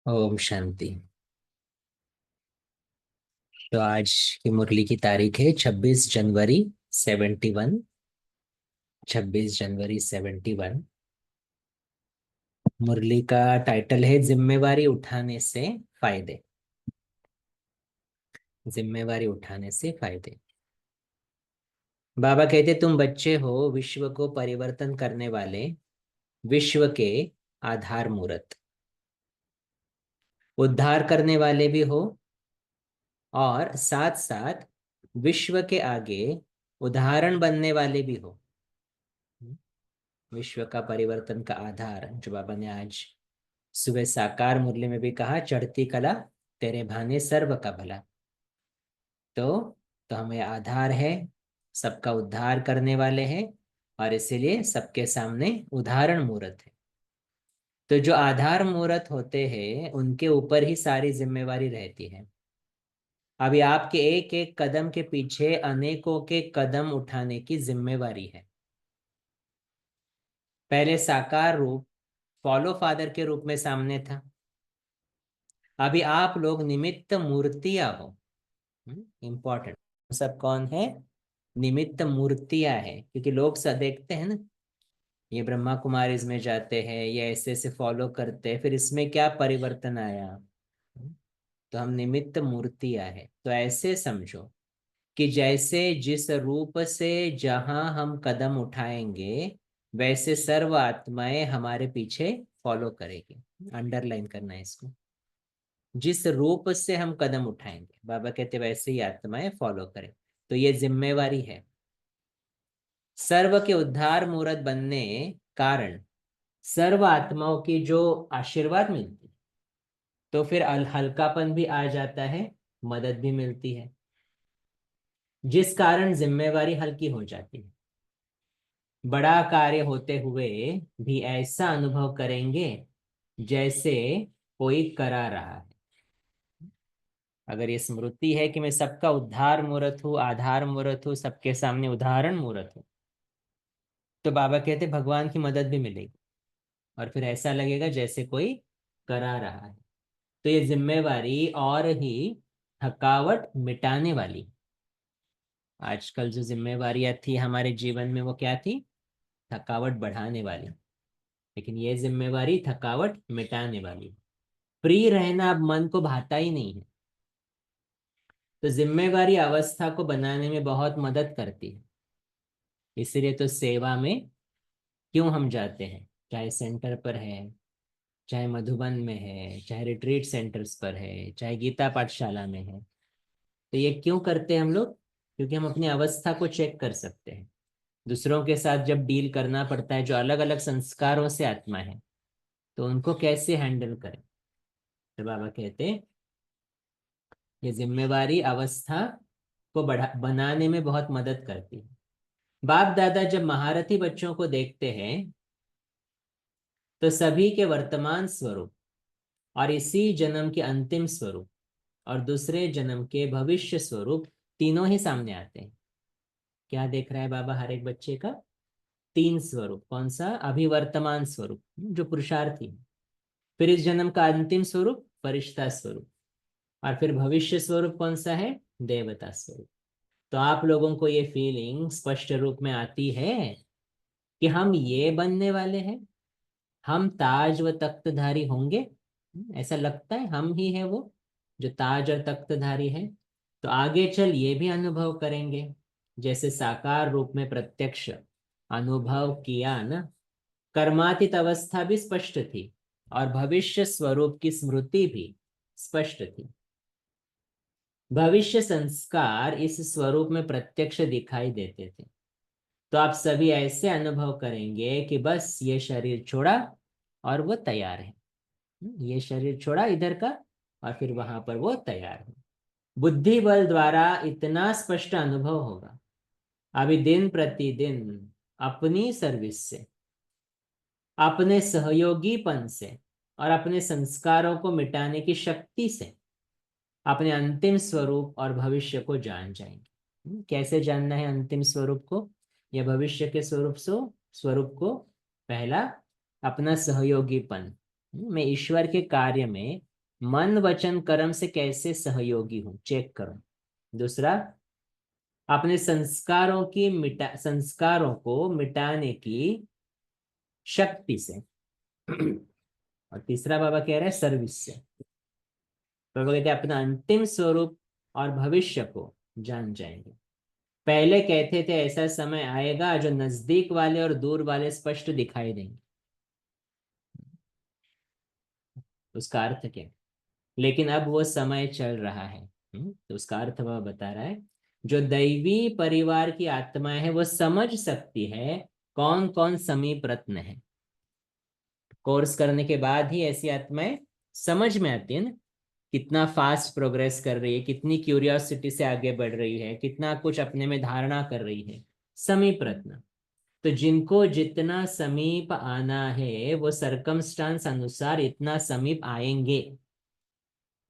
ओम शांति। तो आज की मुरली की तारीख है 26 जनवरी 71। 26 जनवरी 71। मुरली का टाइटल है जिम्मेवारी उठाने से फायदे। जिम्मेवारी उठाने से फायदे। बाबा कहते तुम बच्चे हो विश्व को परिवर्तन करने वाले, विश्व के आधार मूर्त, उद्धार करने वाले भी हो और साथ साथ विश्व के आगे उदाहरण बनने वाले भी हो। विश्व का परिवर्तन का आधार जो बाबा ने आज सुबह साकार मुरली में भी कहा, चढ़ती कला तेरे भाने सर्व का भला। तो तो हमें आधार है, सबका उद्धार करने वाले हैं और इसीलिए सबके सामने उदाहरण मूर्त है। तो जो आधार मूर्त होते हैं उनके ऊपर ही सारी जिम्मेवारी रहती है। अभी आपके एक एक कदम के पीछे अनेकों के कदम उठाने की जिम्मेवारी है। पहले साकार रूप फॉलो फादर के रूप में सामने था, अभी आप लोग निमित्त मूर्तियां हो। इम्पोर्टेंट। सब कौन है? निमित्त मूर्तियां है, क्योंकि लोग सब देखते हैं ना, ये ब्रह्मा कुमारीज में जाते हैं, ये ऐसे ऐसे फॉलो करते हैं, फिर इसमें क्या परिवर्तन आया। तो हम निमित्त मूर्तियां है। तो ऐसे समझो कि जैसे जिस रूप से जहां हम कदम उठाएंगे वैसे सर्व आत्माएं हमारे पीछे फॉलो करेगी। अंडरलाइन करना है इसको। जिस रूप से हम कदम उठाएंगे बाबा कहते वैसे ही आत्माएं फॉलो करें। तो ये जिम्मेवारी है। सर्व के उद्धार मूर्त बनने कारण सर्व आत्माओं की जो आशीर्वाद मिलती, तो फिर हल्कापन भी आ जाता है, मदद भी मिलती है, जिस कारण जिम्मेवारी हल्की हो जाती है। बड़ा कार्य होते हुए भी ऐसा अनुभव करेंगे जैसे कोई करा रहा है। अगर ये स्मृति है कि मैं सबका उद्धार मूर्त हूँ, आधार मूर्त हूँ, सबके सामने उदाहरण मूर्त हूँ, तो बाबा कहते भगवान की मदद भी मिलेगी और फिर ऐसा लगेगा जैसे कोई करा रहा है। तो ये जिम्मेवारी और ही थकावट मिटाने वाली। आजकल जो जिम्मेवारियां थी हमारे जीवन में वो क्या थी? थकावट बढ़ाने वाली। लेकिन ये जिम्मेवारी थकावट मिटाने वाली। प्रिय रहना अब मन को भाता ही नहीं है। तो जिम्मेवारी अवस्था को बनाने में बहुत मदद करती है। इसलिए तो सेवा में क्यों हम जाते हैं, चाहे सेंटर पर है, चाहे मधुबन में है, चाहे रिट्रीट सेंटर्स पर है, चाहे गीता पाठशाला में है। तो ये क्यों करते हैं हम लोग? क्योंकि हम अपनी अवस्था को चेक कर सकते हैं। दूसरों के साथ जब डील करना पड़ता है, जो अलग अलग संस्कारों से आत्मा है, तो उनको कैसे हैंडल करें। तो बाबा कहते हैं ये जिम्मेवारी अवस्था को बनाने में बहुत मदद करती है। बाप दादा जब महारथी बच्चों को देखते हैं तो सभी के वर्तमान स्वरूप और इसी जन्म के अंतिम स्वरूप और दूसरे जन्म के भविष्य स्वरूप तीनों ही सामने आते हैं। क्या देख रहा है बाबा हर एक बच्चे का? तीन स्वरूप। कौन सा? अभी वर्तमान स्वरूप जो पुरुषार्थी है, फिर इस जन्म का अंतिम स्वरूप फरिश्ता स्वरूप, और फिर भविष्य स्वरूप कौन सा है? देवता स्वरूप। तो आप लोगों को ये फीलिंग स्पष्ट रूप में आती है कि हम ये बनने वाले हैं, हम ताज व तख्तधारी होंगे। ऐसा लगता है हम ही है वो जो ताज और तख्तधारी है। तो आगे चल ये भी अनुभव करेंगे, जैसे साकार रूप में प्रत्यक्ष अनुभव किया ना। कर्मातीत अवस्था भी स्पष्ट थी और भविष्य स्वरूप की स्मृति भी स्पष्ट थी। भविष्य संस्कार इस स्वरूप में प्रत्यक्ष दिखाई देते थे। तो आप सभी ऐसे अनुभव करेंगे कि बस ये शरीर छोड़ा और वो तैयार है। ये शरीर छोड़ा इधर का और फिर वहां पर वो तैयार है। बुद्धि बल द्वारा इतना स्पष्ट अनुभव होगा। अभी दिन प्रतिदिन अपनी सर्विस से, अपने सहयोगीपन से और अपने संस्कारों को मिटाने की शक्ति से अपने अंतिम स्वरूप और भविष्य को जान जाएंगे। कैसे जानना है अंतिम स्वरूप को या भविष्य के स्वरूप को? पहला, अपना सहयोगीपन। मैं ईश्वर के कार्य में मन वचन कर्म से कैसे सहयोगी हूं, चेक करो। दूसरा, अपने संस्कारों को मिटाने की शक्ति से। और तीसरा बाबा कह रहे हैं सर्विस से। बाबा कहते हैं अपना अंतिम स्वरूप और भविष्य को जान जाएंगे। पहले कहते थे ऐसा समय आएगा जो नजदीक वाले और दूर वाले स्पष्ट दिखाई देंगे। उसका अर्थ क्या है? लेकिन अब वो समय चल रहा है। तो उसका अर्थ वह बता रहा है, जो दैवी परिवार की आत्माएं है वो समझ सकती है कौन कौन समीप रत्न है। कोर्स करने के बाद ही ऐसी आत्माएं समझ में आती है ना, कितना फास्ट प्रोग्रेस कर रही है, कितनी क्यूरियोसिटी से आगे बढ़ रही है, कितना कुछ अपने में धारणा कर रही है। समीप रत्न। तो जिनको जितना समीप आना है वो सरकमस्टांस अनुसार इतना समीप आएंगे।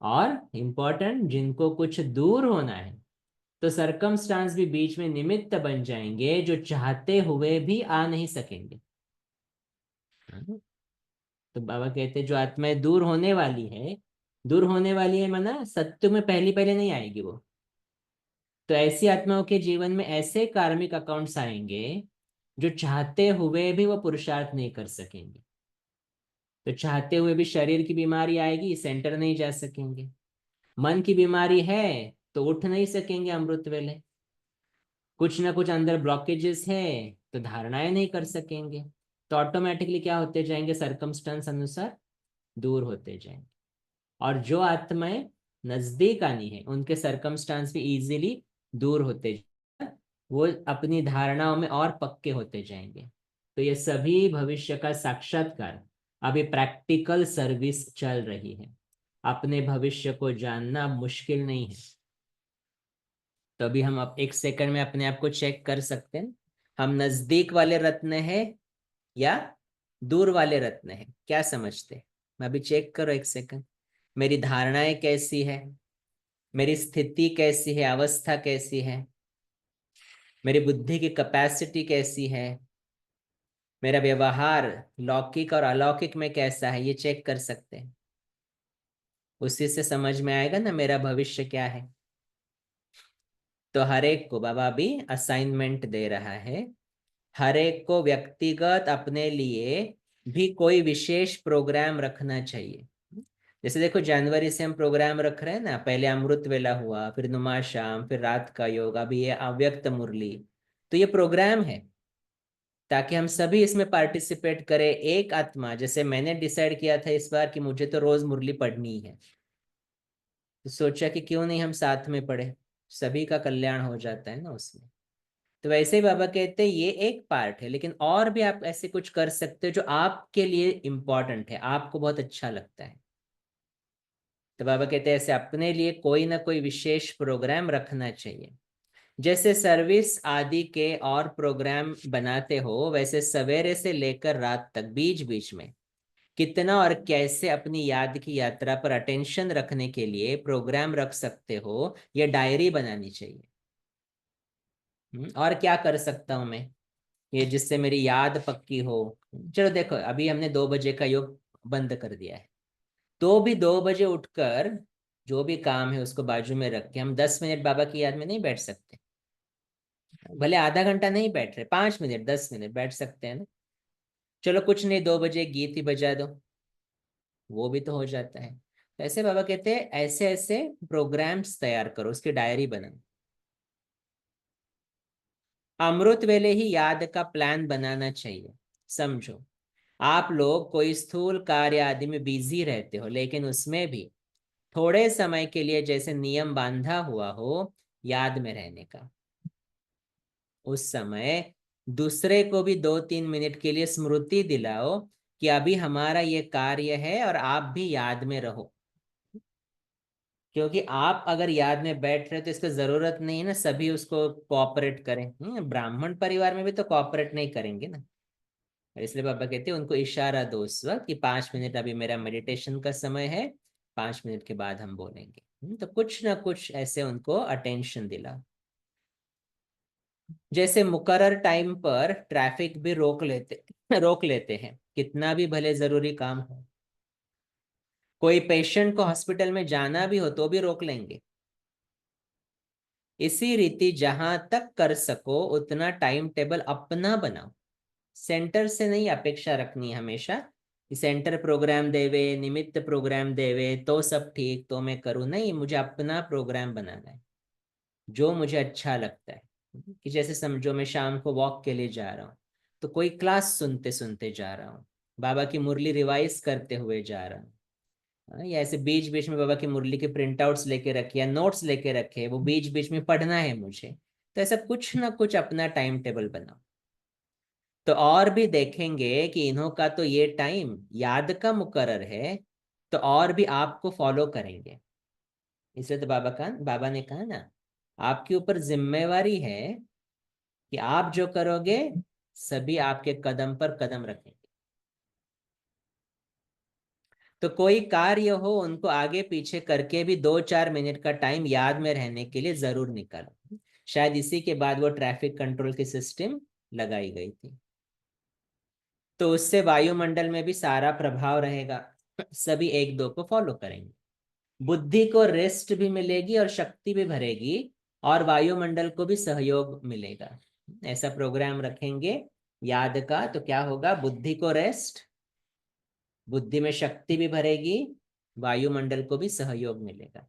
और इम्पोर्टेंट, जिनको कुछ दूर होना है तो सरकमस्टांस भी बीच में निमित्त बन जाएंगे, जो चाहते हुए भी आ नहीं सकेंगे। हाँ? तो बाबा कहते हैं जो आत्माएं दूर होने वाली है, दूर होने वाली है माना सत्य में पहली पहले नहीं आएगी वो। तो ऐसी आत्माओं के जीवन में ऐसे कार्मिक अकाउंट्स आएंगे जो चाहते हुए भी वो पुरुषार्थ नहीं कर सकेंगे। तो चाहते हुए भी शरीर की बीमारी आएगी, सेंटर नहीं जा सकेंगे। मन की बीमारी है तो उठ नहीं सकेंगे अमृत वेले। कुछ ना कुछ अंदर ब्लॉकेजेस है तो धारणाएं नहीं कर सकेंगे। तो ऑटोमेटिकली क्या होते जाएंगे, सरकमस्टेंस अनुसार दूर होते जाएंगे। और जो आत्माएं नजदीक आनी है उनके सरकमस्टांस भी इजीली दूर होते जाएंगे, वो अपनी धारणाओं में और पक्के होते जाएंगे। तो ये सभी भविष्य का साक्षात्कार, अभी प्रैक्टिकल सर्विस चल रही है। अपने भविष्य को जानना मुश्किल नहीं है। तो अभी हम अब एक सेकंड में अपने आप को चेक कर सकते हैं, हम नजदीक वाले रत्न है या दूर वाले रत्न है, क्या समझते हैं? मैं अभी चेक करो एक सेकंड। मेरी धारणाएं कैसी है, मेरी स्थिति कैसी है, अवस्था कैसी है, मेरी बुद्धि की कैपेसिटी कैसी है, मेरा व्यवहार लौकिक और अलौकिक में कैसा है, ये चेक कर सकते हैं। उसी से समझ में आएगा ना मेरा भविष्य क्या है। तो हर एक को बाबा भी असाइनमेंट दे रहा है, हर एक को व्यक्तिगत अपने लिए भी कोई विशेष प्रोग्राम रखना चाहिए। जैसे देखो जनवरी से हम प्रोग्राम रख रहे हैं ना, पहले अमृत वेला हुआ, फिर नुमा शाम, फिर रात का योग, अभी ये अव्यक्त मुरली। तो ये प्रोग्राम है ताकि हम सभी इसमें पार्टिसिपेट करें। एक आत्मा, जैसे मैंने डिसाइड किया था इस बार कि मुझे तो रोज मुरली पढ़नी है, तो सोचा कि क्यों नहीं हम साथ में पढ़े, सभी का कल्याण हो जाता है ना उसमें। तो वैसे ही बाबा कहते हैं ये एक पार्ट है, लेकिन और भी आप ऐसे कुछ कर सकते हो जो आपके लिए इम्पोर्टेंट है, आपको बहुत अच्छा लगता है। तो बाबा कहते हैं ऐसे अपने लिए कोई ना कोई विशेष प्रोग्राम रखना चाहिए। जैसे सर्विस आदि के और प्रोग्राम बनाते हो, वैसे सवेरे से लेकर रात तक बीच बीच में कितना और कैसे अपनी याद की यात्रा पर अटेंशन रखने के लिए प्रोग्राम रख सकते हो, ये डायरी बनानी चाहिए। और क्या कर सकता हूं मैं ये जिससे मेरी याद पक्की हो। चलो देखो अभी हमने 2 बजे का योग बंद कर दिया है, तो भी 2 बजे उठकर जो भी काम है उसको बाजू में रख के हम 10 मिनट बाबा की याद में नहीं बैठ सकते? भले आधा घंटा नहीं बैठ रहे, 5 मिनट 10 मिनट बैठ सकते हैं ना। चलो कुछ नहीं, 2 बजे गीत ही बजा दो, वो भी तो हो जाता है। तो ऐसे बाबा कहते हैं ऐसे ऐसे प्रोग्राम्स तैयार करो, उसकी डायरी बनाओ। अमृत वेले ही याद का प्लान बनाना चाहिए। समझो, आप लोग कोई स्थूल कार्य आदि में बिजी रहते हो, लेकिन उसमें भी थोड़े समय के लिए जैसे नियम बांधा हुआ हो याद में रहने का, उस समय दूसरे को भी 2-3 मिनट के लिए स्मृति दिलाओ कि अभी हमारा ये कार्य है और आप भी याद में रहो। क्योंकि आप अगर याद में बैठ रहे हो तो इसका जरूरत नहीं है ना सभी उसको कोऑपरेट करें। ब्राह्मण परिवार में भी तो कोऑपरेट नहीं करेंगे ना। इसलिए बाबा कहते हैं उनको इशारा दो उस वक्त कि 5 मिनट अभी मेरा मेडिटेशन का समय है, 5 मिनट के बाद हम बोलेंगे। तो कुछ ना कुछ ऐसे उनको अटेंशन दिला। जैसे मुकर्रर टाइम पर ट्रैफिक भी रोक लेते रोक लेते हैं, कितना भी भले जरूरी काम हो। कोई पेशेंट को हॉस्पिटल में जाना भी हो तो भी रोक लेंगे। इसी रीति जहां तक कर सको उतना टाइम टेबल अपना बनाओ। सेंटर से नहीं अपेक्षा रखनी है हमेशा कि सेंटर प्रोग्राम देवे, निमित्त प्रोग्राम देवे तो सब ठीक तो मैं करूँ, नहीं, मुझे अपना प्रोग्राम बनाना है जो मुझे अच्छा लगता है। कि जैसे समझो मैं शाम को वॉक के लिए जा रहा हूँ तो कोई क्लास सुनते सुनते जा रहा हूँ, बाबा की मुरली रिवाइज करते हुए जा रहा हूँ। या ऐसे बीच बीच में बाबा की मुरली के प्रिंट आउट्स लेके रखे या नोट्स लेके रखे, वो बीच बीच में पढ़ना है मुझे। तो ऐसा कुछ ना कुछ अपना टाइम टेबल बनाओ। तो और भी देखेंगे कि इन्हों का तो ये टाइम याद का मुकर्रर है, तो और भी आपको फॉलो करेंगे। इसलिए तो बाबा ने कहा ना, आपके ऊपर जिम्मेवारी है कि आप जो करोगे सभी आपके कदम पर कदम रखेंगे। तो कोई कार्य हो उनको आगे पीछे करके भी 2-4 मिनट का टाइम याद में रहने के लिए जरूर निकालो। शायद इसी के बाद वो ट्रैफिक कंट्रोल की सिस्टम लगाई गई थी। तो उससे वायुमंडल में भी सारा प्रभाव रहेगा, सभी एक दो को फॉलो करेंगे। बुद्धि को रेस्ट भी मिलेगी और शक्ति भी भरेगी, और वायुमंडल को भी सहयोग मिलेगा। ऐसा प्रोग्राम रखेंगे याद का, तो क्या होगा, बुद्धि को रेस्ट, बुद्धि में शक्ति भी भरेगी, वायुमंडल को भी सहयोग मिलेगा।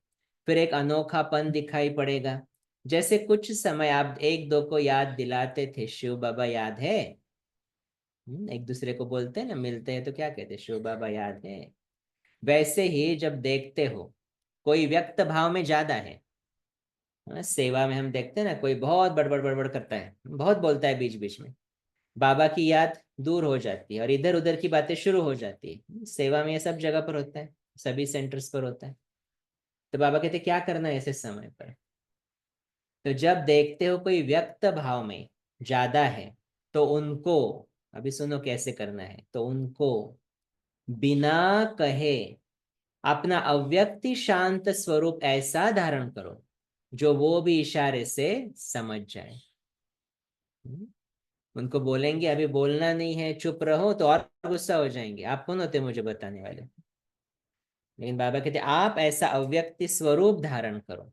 फिर एक अनोखापन दिखाई पड़ेगा। जैसे कुछ समय आप एक दो को याद दिलाते थे, शिव बाबा याद है। एक दूसरे को बोलते हैं ना, मिलते हैं तो क्या कहते हैं, शिव बाबा याद है। वैसे ही जब देखते हो कोई व्यक्त भाव में ज्यादा है, सेवा में हम देखते हैं ना, कोई बहुत बड़बड़ बड़बड़ करता है, बहुत बोलता है बीच बीच में, बाबा की याद दूर हो जाती है और इधर उधर की बातें शुरू हो जाती है। सेवा में ये सब जगह पर होता है, सभी सेंटर्स पर होता है। तो बाबा कहते क्या करना है ऐसे समय पर, तो जब देखते हो कोई व्यक्त भाव में ज्यादा है तो उनको, अभी सुनो कैसे करना है, तो उनको बिना कहे अपना अव्यक्ति शांत स्वरूप ऐसा धारण करो जो वो भी इशारे से समझ जाए। उनको बोलेंगे अभी बोलना नहीं है, चुप रहो, तो और गुस्सा हो जाएंगे, आप कौन होते मुझे बताने वाले। लेकिन बाबा कहते आप ऐसा अव्यक्ति स्वरूप धारण करो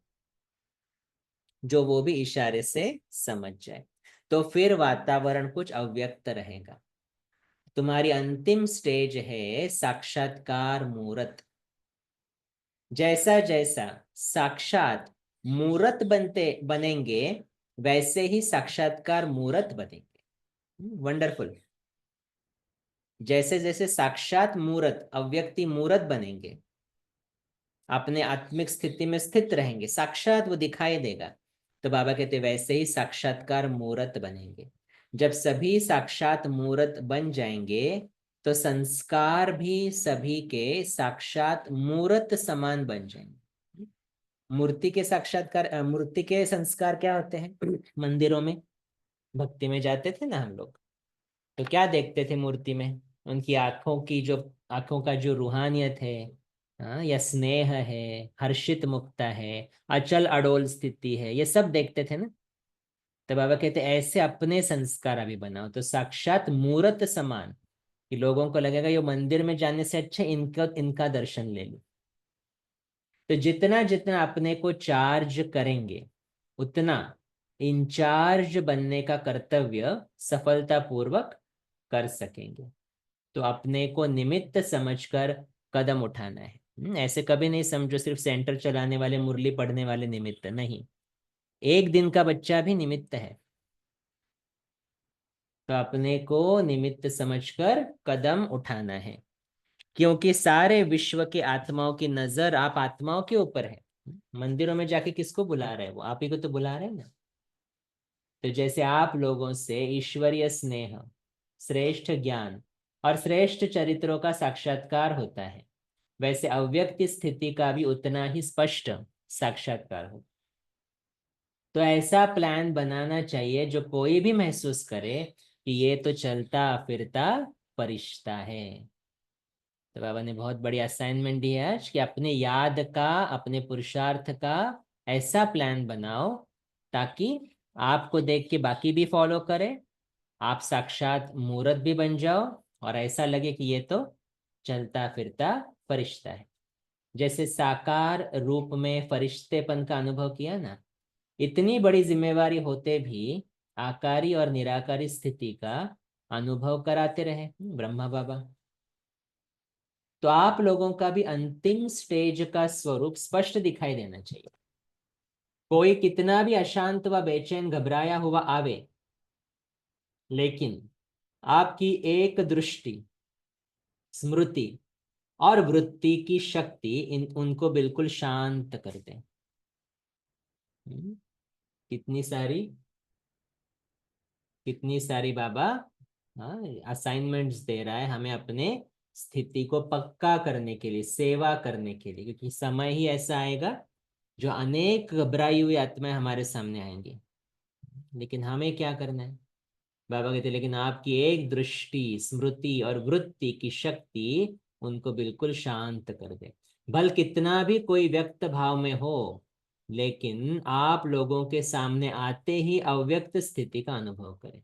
जो वो भी इशारे से समझ जाए, तो फिर वातावरण कुछ अव्यक्त रहेगा। तुम्हारी अंतिम स्टेज है साक्षात्कार मूर्त। जैसा जैसा साक्षात मूर्त बनते बनेंगे वैसे ही साक्षात्कार मूर्त बनेंगे। वंडरफुल। जैसे जैसे साक्षात मूर्त अव्यक्ति मूर्त बनेंगे, अपने आत्मिक स्थिति में स्थित रहेंगे, साक्षात वो दिखाई देगा, तो बाबा कहते वैसे ही साक्षात्कार मूर्त बनेंगे। जब सभी साक्षात मूर्त बन जाएंगे तो संस्कार भी सभी के साक्षात मूर्त समान बन जाएंगे। मूर्ति के साक्षात्कार, मूर्ति के संस्कार क्या होते हैं मंदिरों में भक्ति में जाते थे ना हम लोग, तो क्या देखते थे मूर्ति में, उनकी आंखों की जो, आंखों का जो रूहानियत है, हाँ, या स्नेह है, हर्षित मुक्ता है, अचल अडोल स्थिति है, ये सब देखते थे ना। तो बाबा कहते ऐसे अपने संस्कार अभी बनाओ तो साक्षात मूर्त समान, कि लोगों को लगेगा ये मंदिर में जाने से अच्छा इनका इनका दर्शन ले लो। तो जितना जितना अपने को चार्ज करेंगे उतना इंचार्ज बनने का कर्तव्य सफलतापूर्वक कर सकेंगे। तो अपने को निमित्त समझकर कदम उठाना है। ऐसे कभी नहीं समझो सिर्फ सेंटर चलाने वाले, मुरली पढ़ने वाले निमित्त नहीं, एक दिन का बच्चा भी निमित्त है। तो अपने को निमित्त समझकर कदम उठाना है, क्योंकि सारे विश्व के आत्माओं की नजर आप आत्माओं के ऊपर है। मंदिरों में जाके किसको बुला रहे हैं, वो आप ही को तो बुला रहे हैं ना। तो जैसे आप लोगों से ईश्वरीय स्नेह, श्रेष्ठ ज्ञान और श्रेष्ठ चरित्रों का साक्षात्कार होता है, वैसे अव्यक्त स्थिति का भी उतना ही स्पष्ट साक्षात्कार हो। तो ऐसा प्लान बनाना चाहिए जो कोई भी महसूस करे कि ये तो चलता फिरता फरिश्ता है। तो बाबा ने बहुत बड़ी असाइनमेंट दी है आज कि अपने याद का, अपने पुरुषार्थ का ऐसा प्लान बनाओ ताकि आपको देख के बाकी भी फॉलो करें, आप साक्षात मूर्त भी बन जाओ और ऐसा लगे कि ये तो चलता फिरता फरिश्ता है। जैसे साकार रूप में फरिश्तेपन का अनुभव किया ना, इतनी बड़ी जिम्मेवारी होते भी आकारी और निराकारी स्थिति का अनुभव कराते रहे ब्रह्मा बाबा। तो आप लोगों का भी अंतिम स्टेज का स्वरूप स्पष्ट दिखाई देना चाहिए। कोई कितना भी अशांत व बेचैन घबराया हुआ आवे, लेकिन आपकी एक दृष्टि, स्मृति और वृत्ति की शक्ति उनको बिल्कुल शांत कर दे। कितनी सारी कितनी सारी बाबा असाइनमेंट्स दे रहा है हमें अपने स्थिति को पक्का करने के लिए, सेवा करने के लिए, क्योंकि समय ही ऐसा आएगा जो अनेक घबराई हुई आत्माएं हमारे सामने आएंगी। लेकिन हमें क्या करना है? बाबा कहते लेकिन आपकी एक दृष्टि, स्मृति और वृत्ति की शक्ति उनको बिल्कुल शांत कर दे। भल कितना भी कोई व्यक्त भाव में हो, लेकिन आप लोगों के सामने आते ही अव्यक्त स्थिति का अनुभव करें।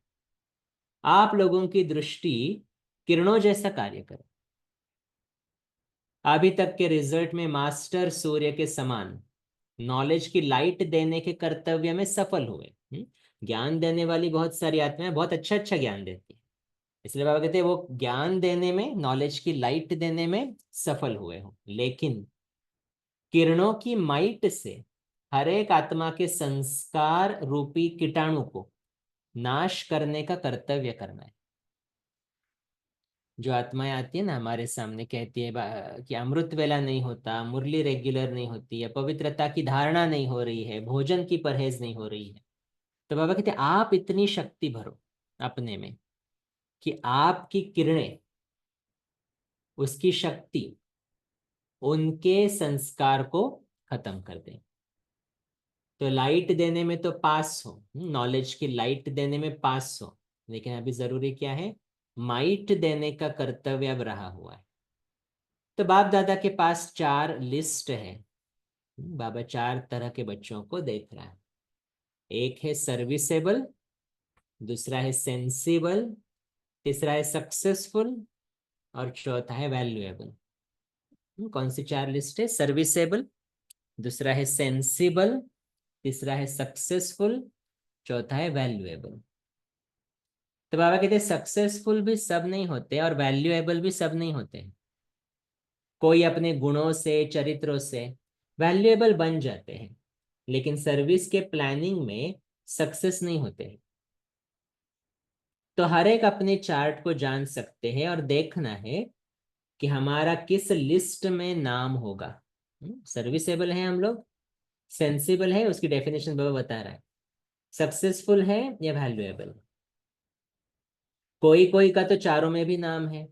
आप लोगों की दृष्टि किरणों जैसा कार्य करे। अभी तक के रिजल्ट में मास्टर सूर्य के समान नॉलेज की लाइट देने के कर्तव्य में सफल हुए। ज्ञान देने वाली बहुत सारी आत्माएं बहुत अच्छा अच्छा ज्ञान देती है, इसलिए बाबा कहते हैं वो ज्ञान देने में, नॉलेज की लाइट देने में सफल हुए हो। लेकिन किरणों की माइट से हर एक आत्मा के संस्कार रूपी कीटाणु को नाश करने का कर्तव्य करना है। जो आत्माएं आती है ना हमारे सामने, कहती है कि अमृत वेला नहीं होता, मुरली रेगुलर नहीं होती है, पवित्रता की धारणा नहीं हो रही है, भोजन की परहेज नहीं हो रही है, तो बाबा कहते हैं आप इतनी शक्ति भरो अपने में कि आपकी किरणें, उसकी शक्ति उनके संस्कार को खत्म कर दें। तो लाइट देने में तो पास हो, नॉलेज की लाइट देने में पास हो, लेकिन अभी जरूरी क्या है? माइट देने का कर्तव्य अब रहा हुआ है। तो बाप दादा के पास 4 लिस्ट है। बाबा 4 तरह के बच्चों को देख रहा है। एक है सर्विसेबल, दूसरा है सेंसिबल, तीसरा है सक्सेसफुल और चौथा है वैल्यूएबल। कौन सी 4 लिस्ट है? सर्विसेबल, दूसरा है सेंसिबल, तीसरा है सक्सेसफुल, चौथा है वैल्यूएबल। तो बाबा कहते हैं सक्सेसफुल भी सब नहीं होते और वैल्यूएबल भी सब नहीं होते। कोई अपने गुणों से, चरित्रों से वैल्यूएबल बन जाते हैं, लेकिन सर्विस के प्लानिंग में सक्सेस नहीं होते हैं। तो हर एक अपने चार्ट को जान सकते हैं और देखना है कि हमारा किस लिस्ट में नाम होगा। सर्विसेबल है हम लोग, सेंसिबल है, उसकी डेफिनेशन बाबा बता रहा है, सक्सेसफुल है या वैल्यूएबल। कोई कोई का तो चारों में भी नाम है,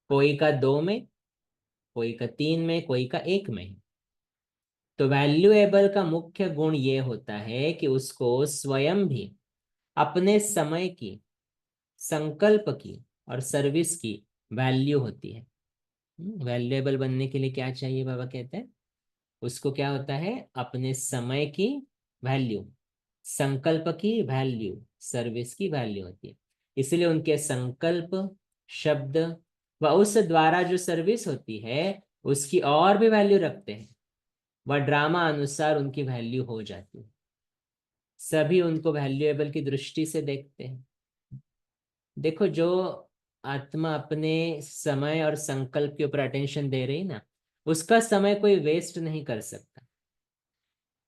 कोई का 2 में, कोई का 3 में, कोई का 1 में। तो वैल्यूएबल का मुख्य गुण ये होता है कि उसको स्वयं भी अपने समय की, संकल्प की और सर्विस की वैल्यू होती है। वैल्यूएबल बनने के लिए क्या चाहिए? बाबा कहते हैं उसको क्या होता है? अपने समय की वैल्यू, संकल्प की वैल्यू, सर्विस की वैल्यू होती है। इसलिए उनके संकल्प, शब्द व उस द्वारा जो सर्विस होती है उसकी और भी वैल्यू रखते हैं, वह ड्रामा अनुसार उनकी वैल्यू हो जाती है। सभी उनको वैल्यूएबल की दृष्टि से देखते हैं। देखो, जो आत्मा अपने समय और संकल्प के ऊपर अटेंशन दे रही ना, उसका समय कोई वेस्ट नहीं कर सकता।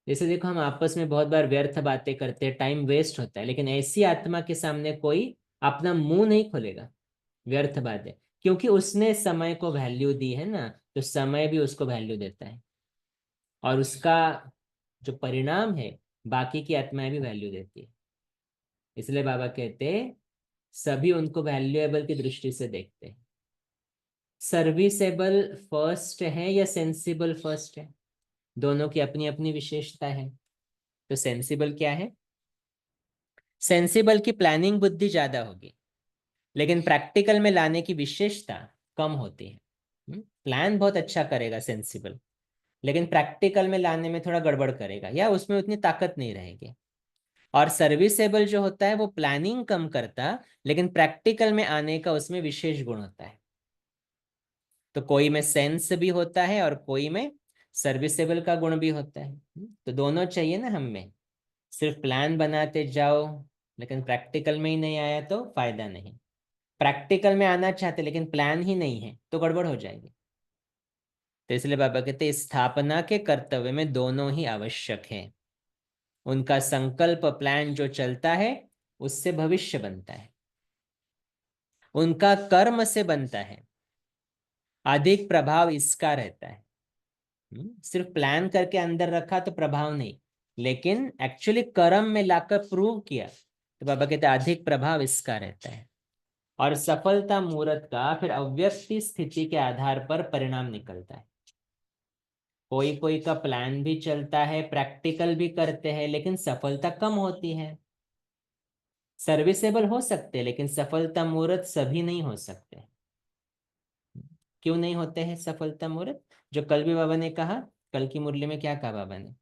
जैसे देखो, हम आपस में बहुत बार व्यर्थ बातें करते हैं, टाइम वेस्ट होता है, लेकिन ऐसी आत्मा के सामने कोई अपना मुंह नहीं खोलेगा व्यर्थ बातें, क्योंकि उसने समय को वैल्यू दी है ना, तो समय भी उसको वैल्यू देता है और उसका जो परिणाम है बाकी की आत्माएं भी वैल्यू देती है। इसलिए बाबा कहते हैं सभी उनको वैल्यूएबल की दृष्टि से देखते हैं। सर्विसेबल फर्स्ट है या सेंसिबल फर्स्ट है? दोनों की अपनी अपनी विशेषता है। तो सेंसिबल क्या है? सेंसिबल की प्लानिंग बुद्धि ज्यादा होगी, लेकिन प्रैक्टिकल में लाने की विशेषता कम होती है। प्लान बहुत अच्छा करेगा सेंसिबल, लेकिन प्रैक्टिकल में लाने में थोड़ा गड़बड़ करेगा या उसमें उतनी ताकत नहीं रहेगी। और सर्विसेबल जो होता है वो प्लानिंग कम करता, लेकिन प्रैक्टिकल में आने का उसमें विशेष गुण होता है। तो कोई में सेंस भी होता है और कोई में सर्विसेबल का गुण भी होता है। तो दोनों चाहिए ना हमें। सिर्फ प्लान बनाते जाओ लेकिन प्रैक्टिकल में ही नहीं आया तो फायदा नहीं। प्रैक्टिकल में आना चाहते लेकिन प्लान ही नहीं है तो गड़बड़ हो जाएगी। तो इसलिए बाबा कहते हैं स्थापना के कर्तव्य में दोनों ही आवश्यक है। उनका संकल्प प्लान जो चलता है उससे भविष्य बनता है, उनका कर्म से बनता है, अधिक प्रभाव इसका रहता है। सिर्फ प्लान करके अंदर रखा तो प्रभाव नहीं, लेकिन एक्चुअली कर्म में लाकर प्रूव किया तो बाबा कहते हैं अधिक प्रभाव इसका रहता है। और सफलता मुहूर्त का फिर अव्यक्ति स्थिति के आधार पर परिणाम निकलता है। कोई कोई का प्लान भी चलता है, प्रैक्टिकल भी करते हैं, लेकिन सफलता कम होती है। सर्विसेबल हो सकते हैं लेकिन सफलता मुहूर्त सभी नहीं हो सकते। क्यों नहीं होते हैं सफलता मुहूर्त? जो कल भी बाबा ने कहा, कल की मुरली में क्या कहा बाबा ने,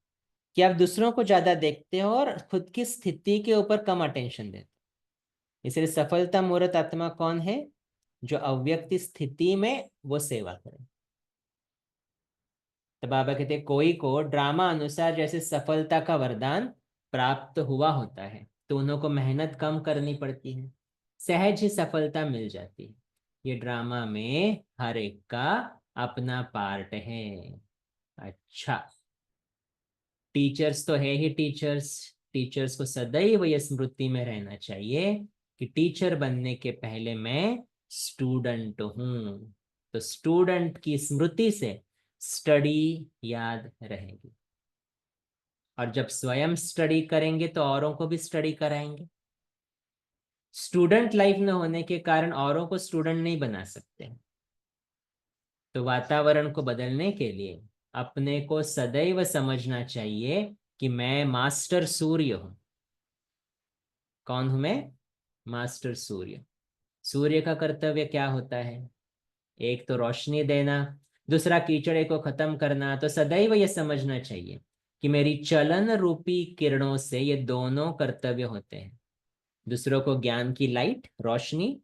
कि आप दूसरों को ज्यादा देखते हो और खुद की स्थिति के ऊपर कम अटेंशन देते हो। इसलिए सफलता मुहूर्त आत्मा कौन है? जो अव्यक्ति स्थिति में वो सेवा करे। तो बाबा कहते कोई को ड्रामा अनुसार जैसे सफलता का वरदान प्राप्त हुआ होता है तो उन्हों को मेहनत कम करनी पड़ती है, सहज ही सफलता मिल जाती है। ये ड्रामा में हर एक का अपना पार्ट है। अच्छा, टीचर्स तो है ही टीचर्स। टीचर्स को सदैव ये स्मृति में रहना चाहिए कि टीचर बनने के पहले मैं स्टूडेंट हूं। तो स्टूडेंट की स्मृति से स्टडी याद रहेगी, और जब स्वयं स्टडी करेंगे तो औरों को भी स्टडी कराएंगे। स्टूडेंट लाइफ में होने के कारण औरों को स्टूडेंट नहीं बना सकते। तो वातावरण को बदलने के लिए अपने को सदैव समझना चाहिए कि मैं मास्टर सूर्य हूं। कौन हूं मैं? मास्टर सूर्य। सूर्य का कर्तव्य क्या होता है? एक तो रोशनी देना, दूसरा कीचड़े को खत्म करना। तो सदैव ये समझना चाहिए कि मेरी चलन रूपी किरणों से ये दोनों कर्तव्य होते हैं। दूसरों को ज्ञान की लाइट, रोशनी,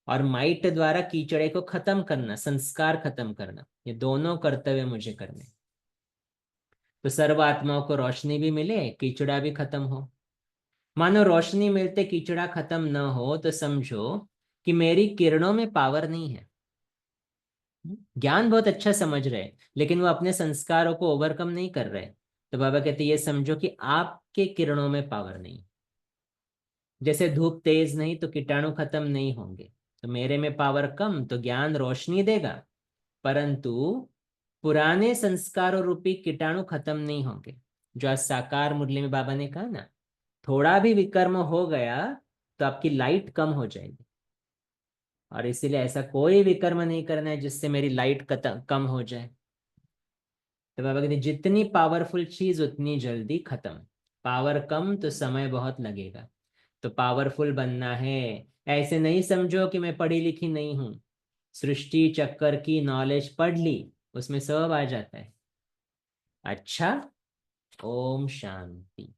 और माइट द्वारा कीचड़े को खत्म करना, संस्कार खत्म करना, ये दोनों कर्तव्य मुझे करने। तो सर्व आत्माओं को रोशनी भी मिले, कीचड़ा भी खत्म हो। मानो रोशनी मिलते कीचड़ा खत्म न हो तो समझो कि मेरी किरणों में पावर नहीं है। ज्ञान बहुत अच्छा समझ रहे लेकिन वो अपने संस्कारों को ओवरकम नहीं कर रहे। तो बाबा कहते ये समझो कि आपके किरणों में पावर नहीं। जैसे धूप तेज नहीं तो कीटाणु खत्म नहीं होंगे, तो मेरे में पावर कम तो ज्ञान रोशनी देगा, परंतु पुराने संस्कारों रूपी कीटाणु खत्म नहीं होंगे। जो आज साकार मुरली में बाबा ने कहा ना, थोड़ा भी विकर्म हो गया तो आपकी लाइट कम हो जाएगी। और इसीलिए ऐसा कोई विकर्म नहीं करना है जिससे मेरी लाइट कम हो जाए। तो बाबा कहते जितनी पावरफुल चीज उतनी जल्दी खत्म, पावर कम तो समय बहुत लगेगा। तो पावरफुल बनना है। ऐसे नहीं समझो कि मैं पढ़ी लिखी नहीं हूं, सृष्टि चक्कर की नॉलेज पढ़ ली, उसमें सब आ जाता है। अच्छा, ओम शांति।